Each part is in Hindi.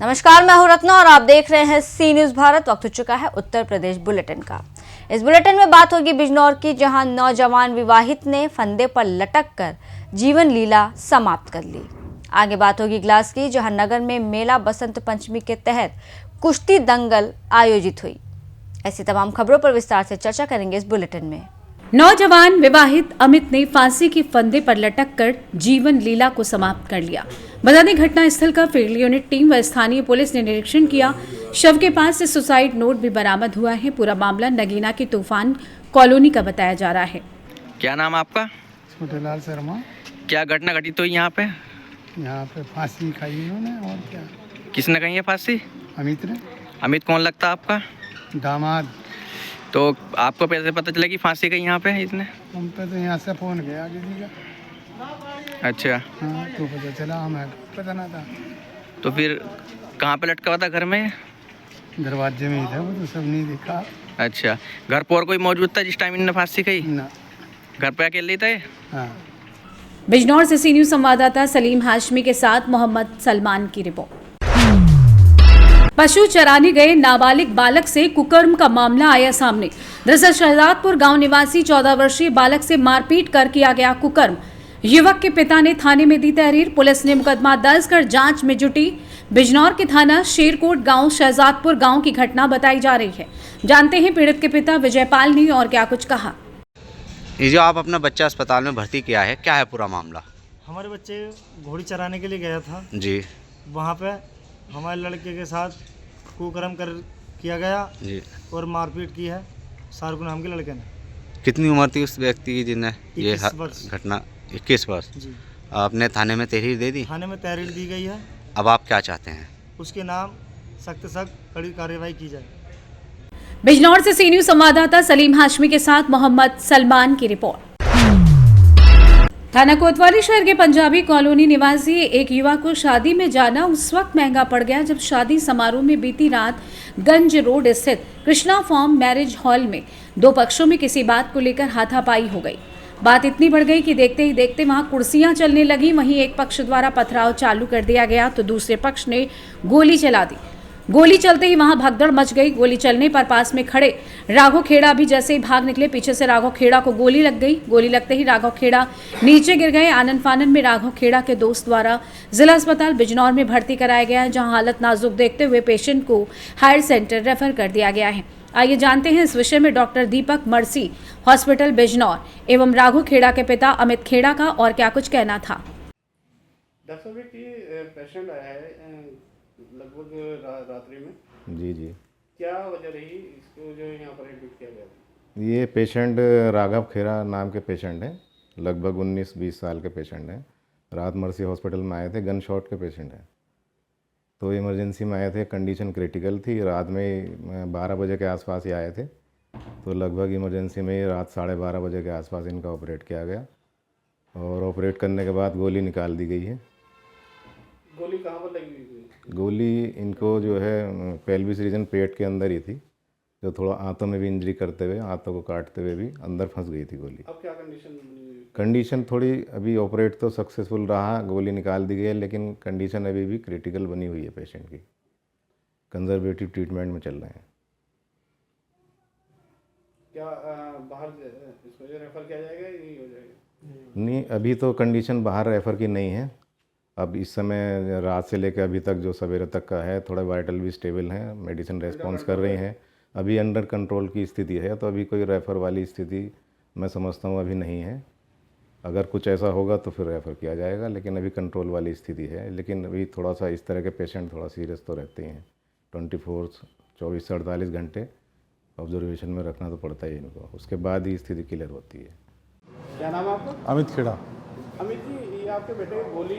नमस्कार, मैं हूं रत्ना और आप देख रहे हैं सी न्यूज भारत। वक्त हो चुका है उत्तर प्रदेश बुलेटिन का। इस बुलेटिन में बात होगी बिजनौर की, जहां नौजवान विवाहित ने फंदे पर लटक कर जीवन लीला समाप्त कर ली। आगे बात होगी ग्लास की, जहां नगर में मेला बसंत पंचमी के तहत कुश्ती दंगल आयोजित हुई। ऐसी तमाम खबरों पर विस्तार से चर्चा करेंगे इस बुलेटिन में। नौजवान विवाहित अमित ने फांसी की फंदे पर लटककर जीवन लीला को समाप्त कर लिया। बता दें, घटनास्थल का फील्ड यूनिट टीम व स्थानीय पुलिस ने निरीक्षण किया। शव के पास से सुसाइड नोट भी बरामद हुआ है। पूरा मामला नगीना की तूफान कॉलोनी का बताया जा रहा है। क्या नाम आपका? छोटेलाल शर्मा। क्या घटना घटित हुई यहाँ पे? यहाँ पे फांसी खाई इन्होंने, और क्या। किसने कही है फांसी? अमित ने। अमित कौन लगता आपका? दामाद। तो आपको कैसे पता चला कि फांसी गई यहाँ पे इसने? हम पे तो यहाँ से फोन गया किसी का। अच्छा। हाँ, तो पता चला, हमें पता ना था। तो फिर कहाँ पे लटका हुआ था? घर में? दरवाजे में ही था, वो तो सब नहीं देखा। अच्छा, घर पर और कोई मौजूद था जिस टाइम इन्होंने फांसी खाई? ना। घर पे अकेले थे? हाँ। बिजनौर से सी न्यूज संवाददाता सलीम हाशमी के साथ मोहम्मद सलमान की रिपोर्ट। पशु चराने गए नाबालिग बालक से कुकर्म का मामला आया सामने। दरअसल शहजादपुर गांव निवासी 14 वर्षीय बालक से मारपीट कर किया गया कुकर्म। युवक के पिता ने थाने में दी तहरीर। पुलिस ने मुकदमा दर्ज कर जांच में जुटी। बिजनौर के थाना शेरकोट गांव शहजादपुर गांव की घटना बताई जा रही है। जानते हैं पीड़ित के पिता विजयपाल ने और क्या कुछ कहा। ये जो आप अपना बच्चा अस्पताल में भर्ती किया है, क्या है पूरा मामला? हमारे बच्चे घोड़ी चराने के लिए गया था जी। वहाँ पे हमारे लड़के के साथ कुकर्म किया गया जी, और मारपीट की है शाहरुख नाम के लड़के ने। कितनी उम्र थी उस व्यक्ति की जिन्हें ये घटना? 21 वर्ष जी। आपने थाने में तहरीर दे दी? थाने में तहरीर दी गई है। अब आप क्या चाहते हैं? उसके नाम सख्त कड़ी कार्रवाई की जाए। बिजनौर से सी न्यूज संवाददाता सलीम हाशमी के साथ मोहम्मद सलमान की रिपोर्ट। थाना कोतवाली शहर के पंजाबी कॉलोनी निवासी एक युवा को शादी में जाना उस वक्त महंगा पड़ गया जब शादी समारोह में बीती रात गंज रोड स्थित कृष्णा फॉर्म मैरिज हॉल में दो पक्षों में किसी बात को लेकर हाथापाई हो गई। बात इतनी बढ़ गई कि देखते ही देखते वहां कुर्सियां चलने लगी। वहीं एक पक्ष द्वारा पथराव चालू कर दिया गया तो दूसरे पक्ष ने गोली चला दी। गोली चलते ही वहां भगदड़ मच गई। गोली चलने पर पास में खड़े राघव खेड़ा भी जैसे ही भाग निकले, पीछे से राघव खेड़ा को गोली लग गई। गोली लगते ही राघव खेड़ा नीचे गिर गए। आनन फानन में राघव खेड़ा के दोस्त द्वारा जिला अस्पताल बिजनौर में भर्ती कराया गया है, जहां हालत नाजुक देखते हुए पेशेंट को हायर सेंटर रेफर कर दिया गया है। आइए जानते हैं इस विषय में डॉक्टर दीपक मर्सी हॉस्पिटल बिजनौर एवं राघव खेड़ा के पिता अमित खेड़ा का और क्या कुछ कहना था। डॉक्टर साहब, पेशेंट आया है लगभग रात्रि में। जी। क्या वजह रही इसको जो यहाँ पर एडमिट किया गया? ये पेशेंट राघव खेरा नाम के पेशेंट हैं, लगभग 19-20 साल के पेशेंट हैं। रात मर्सी हॉस्पिटल में आए थे, गन शॉट के पेशेंट हैं। तो इमरजेंसी में आए थे, कंडीशन क्रिटिकल थी। रात में 12 बजे के आसपास ही आए थे, तो लगभग इमरजेंसी में रात 12:30 बजे के आसपास इनका ऑपरेट किया गया और ऑपरेट करने के बाद गोली निकाल दी गई है। गोली कहाँ पर लगी हुई? गोली इनको जो है पेल्विस रीजन, पेट के अंदर ही थी, जो थोड़ा आंतों में भी इंजरी करते हुए, आंतों को काटते हुए भी अंदर फंस गई थी गोली। अब क्या कंडीशन? कंडीशन थोड़ी अभी ऑपरेट तो सक्सेसफुल रहा, गोली निकाल दी गई है, लेकिन कंडीशन अभी भी क्रिटिकल बनी हुई है पेशेंट की। कंजर्वेटिव ट्रीटमेंट में चल रहे हैं। क्या बाहर इसको रेफर किया जाएगा या नहीं हो जाएगा? नहीं, अभी तो कंडीशन बाहर रेफ़र की नहीं है। अब इस समय रात से लेकर अभी तक जो सवेरे तक का है, थोड़ा वाइटल भी स्टेबल हैं, मेडिसिन रेस्पॉन्स कर रही हैं, अभी अंडर कंट्रोल की स्थिति है। तो अभी कोई रेफ़र वाली स्थिति मैं समझता हूँ अभी नहीं है। अगर कुछ ऐसा होगा तो फिर रेफ़र किया जाएगा, लेकिन अभी कंट्रोल वाली स्थिति है। लेकिन अभी थोड़ा सा इस तरह के पेशेंट थोड़ा सीरियस तो रहते ही हैं। 24 से 48 घंटे ऑब्जर्वेशन में रखना तो पड़ता ही इनको, उसके बाद ही स्थिति क्लियर होती है। क्या नाम है आपका? अमित खेड़ा। अमित जी, ये आपके बेटे की गोली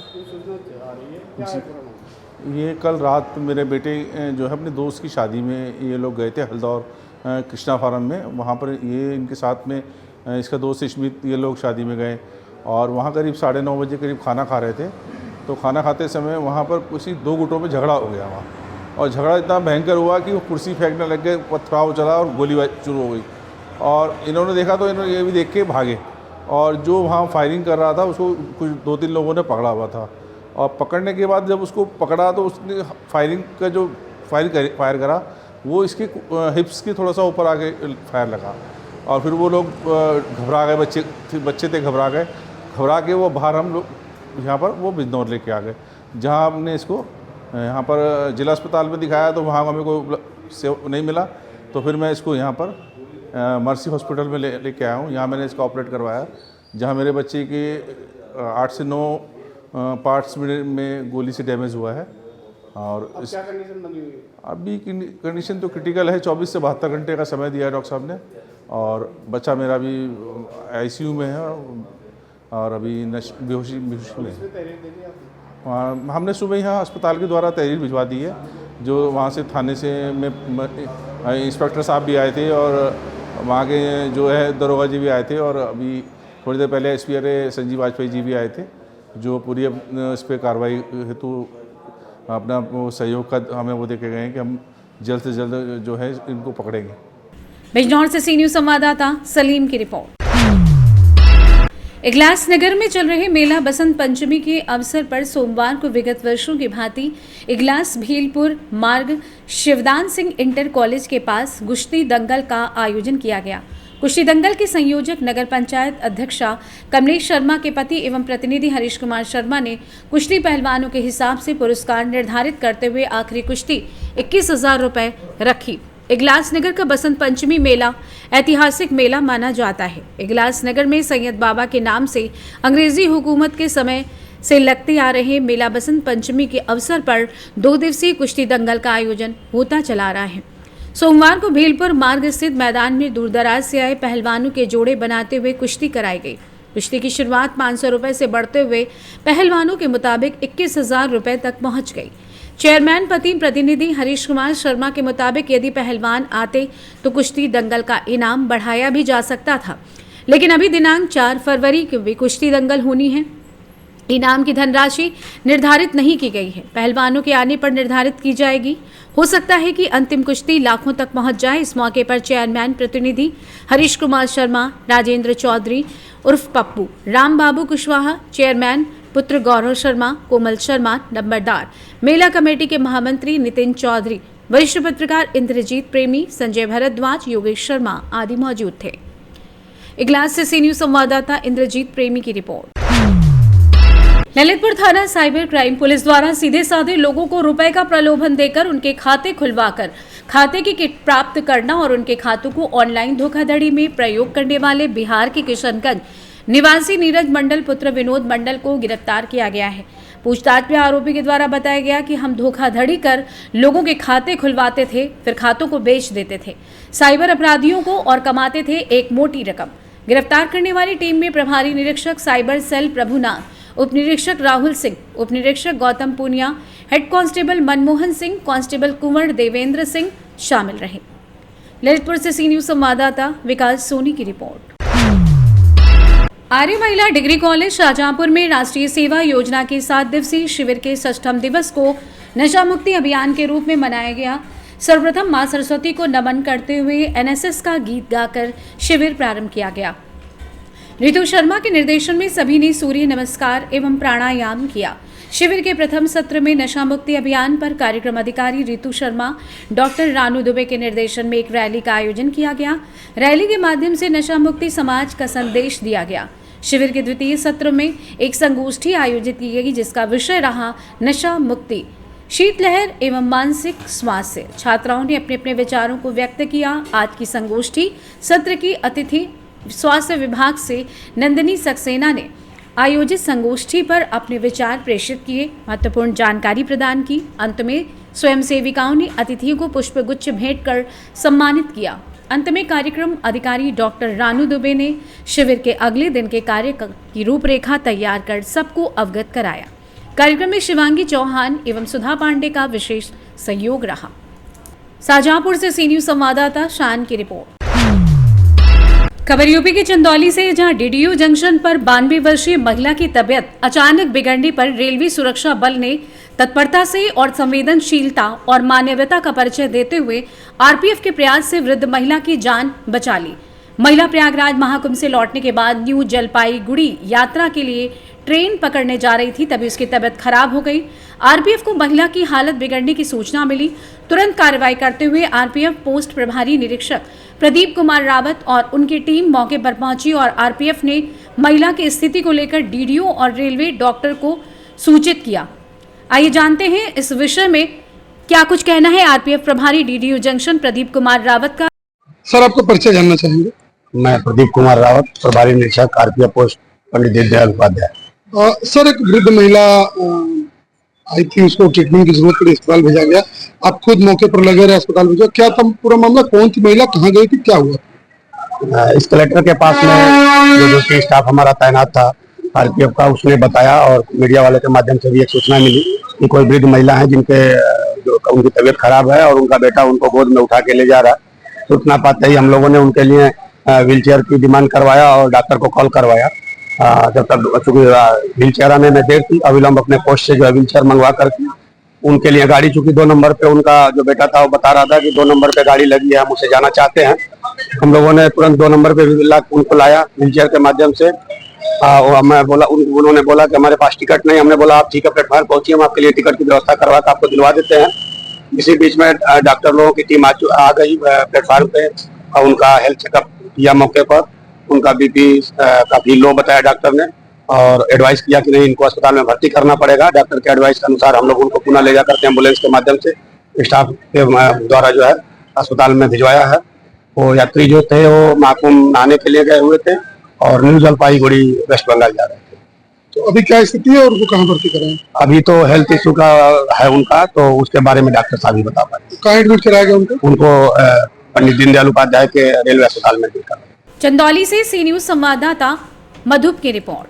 सूचना आ रही है, क्या है पूरा मामला? ये कल रात मेरे बेटे जो है अपने दोस्त की शादी में ये लोग गए थे हल्दौर कृष्णा फार्म में। वहाँ पर ये इनके साथ में इसका दोस्त स्मित, ये लोग शादी में गए और वहाँ करीब 9:30 बजे करीब खाना खा रहे थे। तो खाना खाते समय वहाँ पर किसी 2 गुटों में झगड़ा हो गया वहाँ, और झगड़ा इतना भयंकर हुआ कि वो कुर्सी फेंकने लग गए, पथराव चला और गोली शुरू हो गई। और इन्होंने देखा तो इन्होंने ये भी देख के भागे, और जो वहाँ फायरिंग कर रहा था उसको कुछ 2-3 लोगों ने पकड़ा हुआ था, और पकड़ने के बाद जब उसको पकड़ा तो उसने फायरिंग का जो फायर करा वो इसके हिप्स के थोड़ा सा ऊपर आके फायर लगा, और फिर वो लोग घबरा गए, बच्चे थे, घबरा के वो बाहर हम लोग यहाँ पर वो बिजनौर लेके आ गए, जहाँ हमने इसको यहाँ पर जिला अस्पताल में दिखाया तो वहाँ हमें कोई नहीं मिला, तो फिर मैं इसको यहाँ पर मर्सी हॉस्पिटल में लेके आया हूँ। यहाँ मैंने इसका ऑपरेट करवाया, जहाँ मेरे बच्चे के 8 से 9 पार्ट्स में गोली से डैमेज हुआ है। और क्या कंडीशन बनी हुई है? अभी कंडीशन तो क्रिटिकल है, 24 से 72 घंटे का समय दिया है डॉक्टर साहब ने, और बच्चा मेरा भी आईसीयू में है और अभी बेहोशी में है। हमने सुबह यहाँ अस्पताल के द्वारा तहरीर भिजवा दी है, जो वहाँ से थाने से इंस्पेक्टर साहब भी आए थे, और वहाँ के जो है दरोगा जी भी आए थे, और अभी थोड़ी देर पहले एसपी संजीव वाजपेयी जी भी आए थे, जो पूरी इस पर कार्रवाई हेतु अपना वो सहयोग का हमें वो देके गए हैं कि हम जल्द से जल्द जो है इनको पकड़ेंगे। बिजनौर से सी न्यूज़ संवाददाता सलीम की रिपोर्ट। इगलास नगर में चल रहे मेला बसंत पंचमी के अवसर पर सोमवार को विगत वर्षों की भांति इगलास भीलपुर मार्ग शिवदान सिंह इंटर कॉलेज के पास कुश्ती दंगल का आयोजन किया गया। कुश्ती दंगल के संयोजक नगर पंचायत अध्यक्षा कमलेश शर्मा के पति एवं प्रतिनिधि हरीश कुमार शर्मा ने कुश्ती पहलवानों के हिसाब से पुरस्कार निर्धारित करते हुए आखिरी कुश्ती 21,000 रुपए रखी। इगलास नगर का बसंत पंचमी मेला ऐतिहासिक मेला माना जाता है। इगलास नगर में सैयद बाबा के नाम से अंग्रेजी हुकूमत के समय से लगते आ रहे मेला बसंत पंचमी के अवसर पर 2 दिवसीय कुश्ती दंगल का आयोजन होता चला रहा है। सोमवार को भीलपुर मार्ग स्थित मैदान में दूरदराज से आए पहलवानों के जोड़े बनाते हुए कुश्ती कराई गई। कुश्ती की शुरुआत 500 रुपए से बढ़ते हुए पहलवानों के मुताबिक 21,000 रुपए तक पहुंच गई। चेयरमैन पति प्रतिनिधि हरीश कुमार शर्मा के मुताबिक यदि पहलवान आते तो कुश्ती दंगल का इनाम बढ़ाया भी जा सकता था, लेकिन अभी दिनांक 4 फरवरी को भी कुश्ती दंगल होनी है। इनाम की धनराशि निर्धारित नहीं की गई है, पहलवानों के आने पर निर्धारित की जाएगी। हो सकता है कि अंतिम कुश्ती लाखों तक पहुंच जाए। इस मौके पर चेयरमैन प्रतिनिधि हरीश कुमार शर्मा, राजेंद्र चौधरी उर्फ पप्पू, राम बाबू कुशवाहा चेयरमैन, पुत्र गौरव शर्मा, कोमल शर्मा नंबरदार, मेला कमेटी के महामंत्री नितिन चौधरी, वरिष्ठ पत्रकार इंद्रजीत प्रेमी, संजय भारद्वाज, योगेश शर्मा आदि मौजूद थे। इगलास से सी न्यूज़ संवाददाता इंद्रजीत प्रेमी की रिपोर्ट। ललितपुर थाना साइबर क्राइम पुलिस द्वारा सीधे साधे लोगों को रुपए का प्रलोभन देकर उनके खाते खुलवाकर खाते की किट प्राप्त करना और उनके खातों को ऑनलाइन धोखाधड़ी में प्रयोग करने वाले बिहार के किशनगंज निवासी नीरज मंडल पुत्र विनोद मंडल को गिरफ्तार किया गया है। पूछताछ में आरोपी के द्वारा बताया गया कि हम धोखाधड़ी कर लोगों के खाते खुलवाते थे, फिर खातों को बेच देते थे साइबर अपराधियों को और कमाते थे एक मोटी रकम। गिरफ्तार करने वाली टीम में प्रभारी निरीक्षक साइबर सेल प्रभुनाथ, उप निरीक्षक राहुल सिंह, उप निरीक्षक Gautam Poonia, head constable Manmohan Singh, constable Kunwar Devendra Singh शामिल रहे। ललितपुर से सी न्यूज़ संवाददाता विकास सोनी की रिपोर्ट। आर्य महिला डिग्री कॉलेज शाहजहांपुर में राष्ट्रीय सेवा योजना के 7 दिवसीय शिविर के 6वें दिवस को नशा मुक्ति अभियान के रूप में मनाया गया। सर्वप्रथम मां सरस्वती को नमन करते हुए एनएसएस का गीत गाकर शिविर प्रारंभ किया गया। ऋतु शर्मा के निर्देशन में सभी ने सूर्य नमस्कार एवं प्राणायाम किया। शिविर के प्रथम सत्र में नशा मुक्ति अभियान पर कार्यक्रम अधिकारी ऋतु शर्मा, डॉक्टर रानू दुबे के निर्देशन में एक रैली का आयोजन किया गया। रैली के माध्यम से नशा मुक्ति समाज का संदेश दिया गया। शिविर के द्वितीय सत्र में एक संगोष्ठी आयोजित की गई, जिसका विषय रहा नशा मुक्ति, शीतलहर एवं मानसिक स्वास्थ्य। छात्राओं ने अपने अपने विचारों को व्यक्त किया। आज की संगोष्ठी सत्र की अतिथि स्वास्थ्य विभाग से नंदिनी सक्सेना ने आयोजित संगोष्ठी पर अपने विचार प्रेषित किए, महत्वपूर्ण जानकारी प्रदान की। अंत में स्वयं सेविकाओं ने अतिथियों को पुष्पगुच्छ भेंट कर सम्मानित किया। अंत में कार्यक्रम अधिकारी डॉक्टर रानू दुबे ने शिविर के अगले दिन के कार्य की रूपरेखा तैयार कर सबको अवगत कराया। कार्यक्रम में शिवांगी चौहान एवं सुधा पांडे का विशेष सहयोग रहा। शाहजहांपुर से सी न्यूज़ संवाददाता शान की रिपोर्ट। खबर यूपी के चंदौली से, जहां डीडीयू जंक्शन पर 92 वर्षीय महिला की तबीयत अचानक बिगड़ने पर रेलवे सुरक्षा बल ने तत्परता से और संवेदनशीलता और मानवता का परिचय देते हुए आरपीएफ के प्रयास से वृद्ध महिला की जान बचा ली। महिला प्रयागराज महाकुंभ से लौटने के बाद न्यू जलपाईगुड़ी यात्रा के लिए ट्रेन पकड़ने जा रही थी, तभी उसकी तबीयत खराब हो गई। आरपीएफ को महिला की हालत बिगड़ने की सूचना मिली। तुरंत कार्रवाई करते हुए आरपीएफ पोस्ट प्रभारी निरीक्षक प्रदीप कुमार रावत और उनकी टीम मौके पर पहुंची और आरपीएफ ने महिला की स्थिति को लेकर डीडीओ और रेलवे डॉक्टर को सूचित किया। आइए जानते हैं इस विषय में क्या कुछ कहना है आरपीएफ प्रभारी डीडीओ जंक्शन प्रदीप कुमार रावत का। सर, आपका परिचय जानना चाहेंगे। मैं प्रदीप कुमार रावत, प्रभारी निरीक्षक RPF post Pandit Deendayal Upadhyay. Sir, एक वृद्ध महिला आई थी, उसको ट्रीटमेंट की जरूरत पड़ी, अस्पताल भेजा गया। आप खुद मौके पर लगे रहे, अस्पताल भेजा, क्या था पूरा मामला? कौन थी महिला, कहाँ गई थी, क्या हुआ? इस कलेक्टर के पास में जो ड्यूटी स्टाफ हमारा तैनात था आरपीएफ का, उसने बताया और मीडिया वाले के माध्यम से भी एक सूचना मिली कि कोई वृद्ध महिला है जिनके उनकी तबीयत खराब है और उनका बेटा उनको गोद में उठा के ले जा रहा है। सूचना पाते ही हम लोगों ने उनके लिए व्हील चेयर की डिमांड करवाया और डॉक्टर को कॉल करवाया। जब तक चूंकि व्हील चेयर आने में देर थी, अविलंब अपने पोस्ट से जो है व्हील चेयर मंगवा करके उनके लिए गाड़ी, चूंकि 2 नंबर पे उनका जो बेटा था वो बता रहा था कि 2 नंबर पे गाड़ी लगी है, हम उसे जाना चाहते हैं। हम लोगों ने तुरंत 2 नंबर पे उनको लाया व्हील चेयर के माध्यम से। मैं बोला, उन्होंने बोला कि हमारे पास टिकट नहीं। हमने बोला आप ठीक है प्लेटफॉर्म पहुंचिए, हम आपके लिए टिकट की व्यवस्था करवा कर आपको दिलवा देते हैं। इसी बीच में डॉक्टर लोगों की टीम आ गई प्लेटफॉर्म पे और उनका हेल्थ चेकअप किया मौके पर। उनका बीपी काफी लो बताया डॉक्टर ने और एडवाइस किया कि नहीं, इनको अस्पताल में भर्ती करना पड़ेगा। डॉक्टर के एडवाइस के अनुसार हम लोग उनको पुनः ले जा करके एम्बुलेंस के माध्यम से स्टाफ के द्वारा जो है अस्पताल में भिजवाया है। वो यात्री जो थे वो महाकुंभ नहाने के लिए गए हुए थे और न्यू जलपाईगुड़ी वेस्ट बंगाल जा रहे थे। तो अभी क्या स्थिति है और उनको कहाँ भर्ती कराएं? अभी तो हेल्थ इशू का है उनका, तो उसके बारे में डॉक्टर साहब ही बता पाएंगे। कहाँ एडमिट कराया गया उनको? पंडित दीनदयाल उपाध्याय के रेलवे अस्पताल में एडमिट कराया। चंदौली से सी न्यूज संवाददाता मधुप की रिपोर्ट।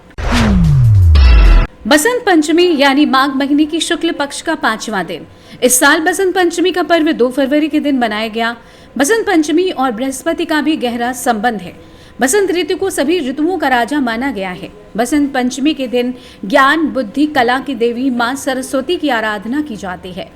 बसंत पंचमी यानी माघ महीने की शुक्ल पक्ष का 5वां दिन। इस साल बसंत पंचमी का पर्व 2 फरवरी के दिन मनाया गया। बसंत पंचमी और बृहस्पति का भी गहरा संबंध है। बसंत ऋतु को सभी ऋतुओं का राजा माना गया है। बसंत पंचमी के दिन ज्ञान, बुद्धि, कला की देवी मां सरस्वती की आराधना की जाती है।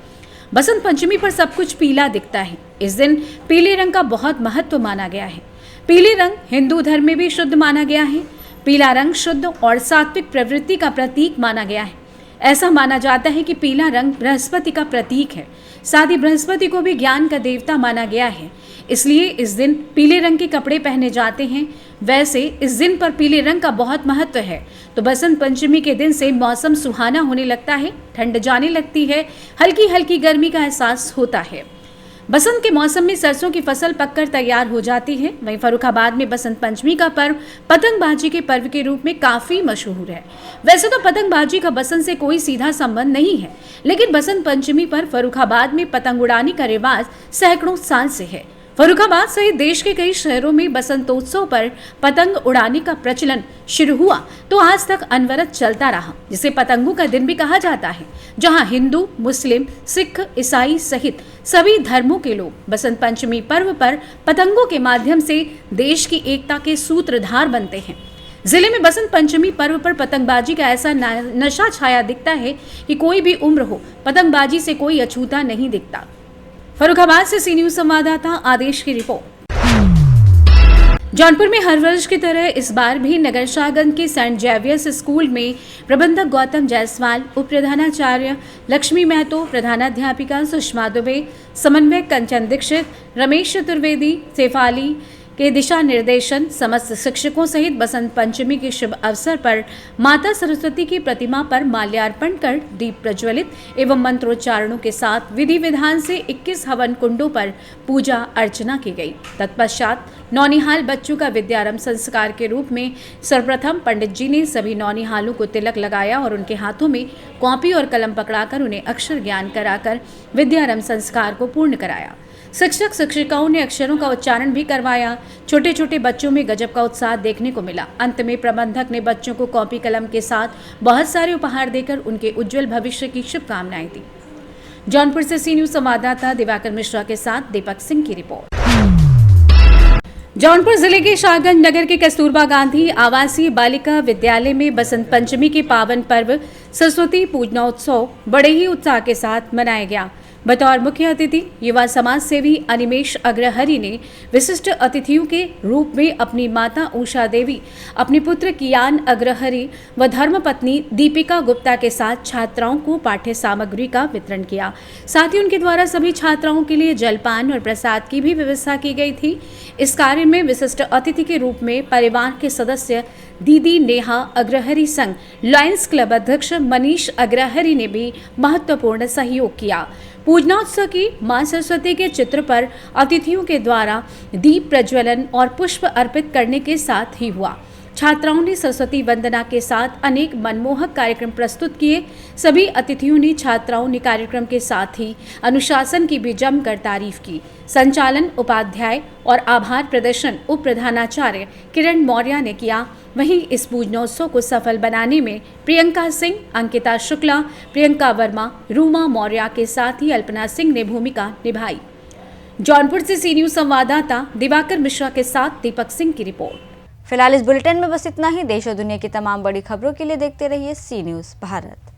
बसंत पंचमी पर सब कुछ पीला दिखता है। इस दिन पीले रंग का बहुत महत्व माना गया है। पीले रंग हिंदू धर्म में भी शुद्ध माना गया है। पीला रंग शुद्ध और सात्विक प्रवृत्ति का प्रतीक माना गया है। ऐसा माना जाता है कि पीला रंग बृहस्पति का प्रतीक है। साथ ही बृहस्पति को भी ज्ञान का देवता माना गया है, इसलिए इस दिन पीले रंग के कपड़े पहने जाते हैं। वैसे इस दिन पर पीले रंग का बहुत महत्व है। तो बसंत पंचमी के दिन से मौसम सुहाना होने लगता है, ठंड जाने लगती है, हल्की हल्की गर्मी का एहसास होता है। बसंत के मौसम में सरसों की फसल पककर तैयार हो जाती है। वहीं फर्रुखाबाद में बसंत पंचमी का पर्व पतंगबाजी के पर्व के रूप में काफी मशहूर है। वैसे तो पतंगबाजी का बसंत से कोई सीधा संबंध नहीं है, लेकिन बसंत पंचमी पर फर्रुखाबाद में पतंग उड़ाने का रिवाज सैकड़ों साल से है। फर्रुखाबाद सहित देश के कई शहरों में बसंतोत्सव पर पतंग उड़ाने का प्रचलन शुरू हुआ तो आज तक अनवरत चलता रहा, जिसे पतंगों का दिन भी कहा जाता है, जहां हिंदू, मुस्लिम, सिख, ईसाई सहित सभी धर्मों के लोग बसंत पंचमी पर्व पर पतंगों के माध्यम से देश की एकता के सूत्रधार बनते हैं। जिले में बसंत पंचमी पर्व पर पतंगबाजी का ऐसा नशा छाया दिखता है कि कोई भी उम्र हो, पतंगबाजी से कोई अछूता नहीं दिखता। फर्रुखाबाद से सी न्यूज संवाददाता आदेश की रिपोर्ट। जौनपुर में हर वर्ष की तरह इस बार भी नगर शाहगंज के सेंट जेवियर्स स्कूल में प्रबंधक गौतम जायसवाल, उप प्रधानाचार्य लक्ष्मी महतो, प्रधानाध्यापिका सुषमा दुबे, समन्वयक कंचन दीक्षित, रमेश चतुर्वेदी, सेफाली के दिशा निर्देशन समस्त शिक्षकों सहित बसंत पंचमी के शुभ अवसर पर माता सरस्वती की प्रतिमा पर माल्यार्पण कर दीप प्रज्वलित एवं मंत्रोच्चारणों के साथ विधि विधान से 21 हवन कुंडों पर पूजा अर्चना की गई। तत्पश्चात नौनिहाल बच्चों का विद्यारंभ संस्कार के रूप में सर्वप्रथम पंडित जी ने सभी नौनिहालों को तिलक लगाया और उनके हाथों में कॉपी और कलम पकड़ाकर उन्हें अक्षर ज्ञान कराकर विद्यारंभ संस्कार को पूर्ण कराया। शिक्षक शिक्षिकाओं ने अक्षरों का उच्चारण भी करवाया। छोटे छोटे बच्चों में गजब का उत्साह देखने को मिला। अंत में प्रबंधक ने बच्चों को कॉपी कलम के साथ बहुत सारे उपहार देकर उनके उज्जवल भविष्य की शुभकामनाएं दी। जौनपुर से सी न्यूज संवाददाता दिवाकर मिश्रा के साथ दीपक सिंह की रिपोर्ट। जौनपुर जिले के शाहगंज नगर के कस्तूरबा गांधी आवासीय बालिका विद्यालय में बसंत पंचमी के पावन पर्व सरस्वती पूजनोत्सव बड़े ही उत्साह के साथ मनाया गया। बतौर मुख्य अतिथि युवा समाज सेवी अनिमेश अग्रहरि ने विशिष्ट अतिथियों के रूप में अपनी माता उषा देवी, अपने पुत्र कियान अग्रहरि व धर्मपत्नी दीपिका गुप्ता के साथ छात्राओं को पाठ्य सामग्री का वितरण किया। साथ ही उनके द्वारा सभी छात्राओं के लिए जलपान और प्रसाद की भी व्यवस्था की गई थी। इस कार्य में विशिष्ट अतिथि के रूप में परिवार के सदस्य दीदी नेहा अग्रहरि संघ लायंस क्लब अध्यक्ष मनीष अग्रहरि ने भी महत्वपूर्ण सहयोग किया। पूजनोत्सव की मां सरस्वती के चित्र पर अतिथियों के द्वारा दीप प्रज्वलन और पुष्प अर्पित करने के साथ ही हुआ। छात्राओं ने सरस्वती वंदना के साथ अनेक मनमोहक कार्यक्रम प्रस्तुत किए। सभी अतिथियों ने छात्राओं ने कार्यक्रम के साथ ही अनुशासन की भी जमकर तारीफ की। संचालन उपाध्याय और आभार प्रदर्शन उप प्रधानाचार्य किरण मौर्य ने किया। वहीं इस पूजनोत्सव को सफल बनाने में प्रियंका सिंह, अंकिता शुक्ला, प्रियंका वर्मा, रूमा मौर्य के साथ ही अल्पना सिंह ने भूमिका निभाई। जौनपुर से सी न्यूज संवाददाता दिवाकर मिश्रा के साथ दीपक सिंह की रिपोर्ट। फिलहाल इस बुलेटिन में बस इतना ही। देश और दुनिया की तमाम बड़ी खबरों के लिए देखते रहिए सी न्यूज भारत।